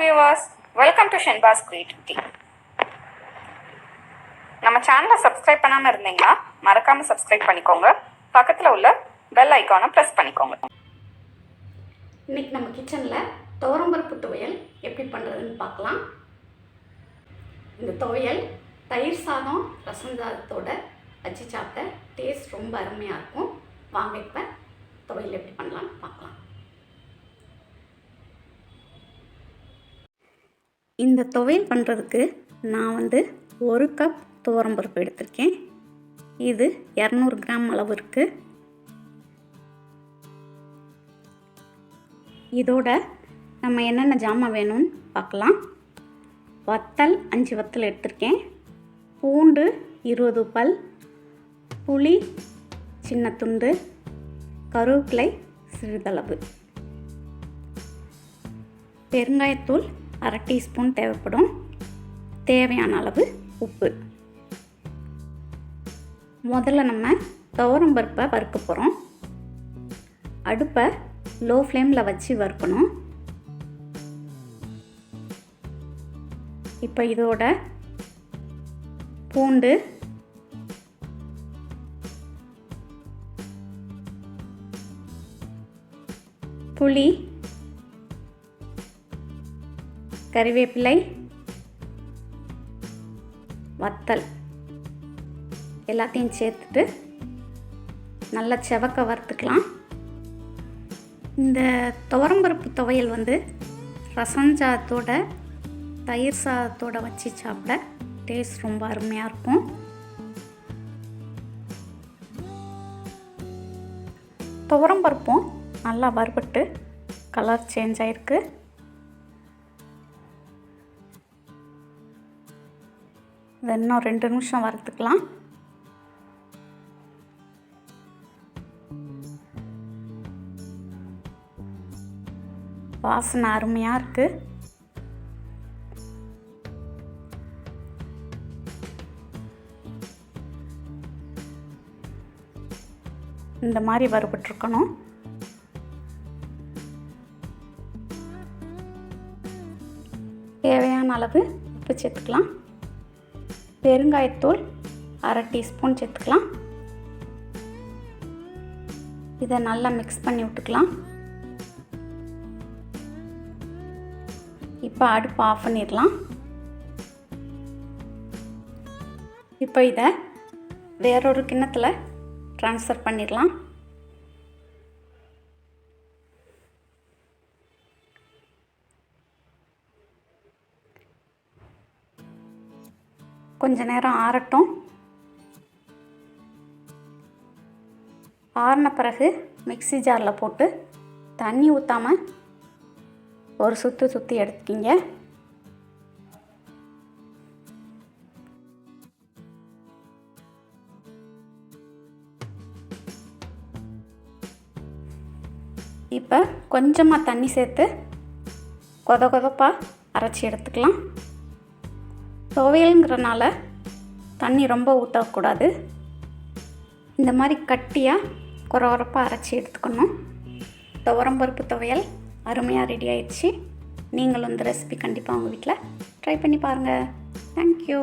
viewers, welcome to Shenba's Creativity. நம்ம சேனலை subscribe பண்ணாமல் இருந்தீங்கன்னா மறக்காமல் சப்ஸ்கிரைப் பண்ணிக்கோங்க. பக்கத்தில் உள்ள பெல் ஐக்கானை ப்ரெஸ் பண்ணிக்கோங்க. இன்றைக்கி நம்ம கிச்சனில் துவரம்பருப்பு துவையல் எப்படி பண்ணுறதுன்னு பார்க்கலாம். இந்த துவையல் தயிர் சாதம் ரசம் சாதத்தோட வச்சு சாப்பிட்ட டேஸ்ட் ரொம்ப அருமையாக இருக்கும். வாங்க இப்போ துவையல் எப்படி பண்ணலான்னு பார்க்கலாம். இந்த துவையல் பண்ணுறதுக்கு நான் 1 கப் துவரம்பருப்பு எடுத்திருக்கேன். இது 200 கிராம் அளவு இருக்குது. இதோட நம்ம என்னென்ன ஜாமான் வேணும்னு பார்க்கலாம். வத்தல் 5 வத்தல் எடுத்திருக்கேன். பூண்டு 20 பல், புளி சின்ன துண்டு, கருவேப்பிலை சிறிதளவு, பெருங்காயத்தூள் 1/2 டீஸ்பூன் தேவைப்படும், தேவையான அளவு உப்பு. முதல்ல நம்ம துவரம்பருப்பை வறுக்க போகிறோம். அடுப்பை லோ ஃப்ளேமில் வச்சு வறுக்கணும். இப்போ இதோட பூண்டு, புளி, கறிவேப்பிலை, வத்தல் எல்லாத்தையும் சேர்த்துட்டு நல்லா செவக்க வறுத்துக்கலாம். இந்த துவரம்பருப்பு துவையல் ரசம் சாதத்தோட தயிர் சாதத்தோட வச்சு சாப்பிட டேஸ்ட் ரொம்ப அருமையாக இருக்கும். துவரம்பருப்பும் நல்லா வறுபட்டு கலர் சேஞ்ச் ஆகிருக்கு. இதை இன்னும் 2 நிமிஷம் வறுத்துக்கலாம். வாசனை அருமையாக இருக்குது. இந்த மாதிரி வறுபட்டுருக்கணும். தேவையான அளவு உப்பு சேர்த்துக்கலாம். பெருங்காயத்தூள் 1/2 டீஸ்பூன் சேர்த்துக்கலாம். இதை நல்லா மிக்ஸ் பண்ணி விட்டுக்கலாம். இப்போ அடுப்பு ஆஃப் பண்ணிடலாம். இப்போ இதை வேறொரு கிண்ணத்தில் ட்ரான்ஸ்ஃபர் பண்ணிடலாம். கொஞ்ச நேரம் ஆறட்டும். ஆறின பிறகு மிக்ஸி ஜாரில் போட்டு தண்ணி ஊற்றாமல் ஒரு சுற்றி எடுத்துக்கிங்க. இப்போ கொஞ்சமாக தண்ணி சேர்த்து கொதப்பாக அரைச்சி எடுத்துக்கலாம். துவையலுங்கிறனால தண்ணி ரொம்ப ஊற்றக்கூடாது. இந்த மாதிரி கட்டியாக கொரப்பாக அரைச்சி எடுத்துக்கணும். துவரம்பருப்பு துவையல் அருமையாக ரெடி ஆயிடுச்சு. நீங்களும் இந்த ரெசிபி கண்டிப்பாக உங்கள் வீட்டில் ட்ரை பண்ணி பாருங்கள். தேங்க்யூ.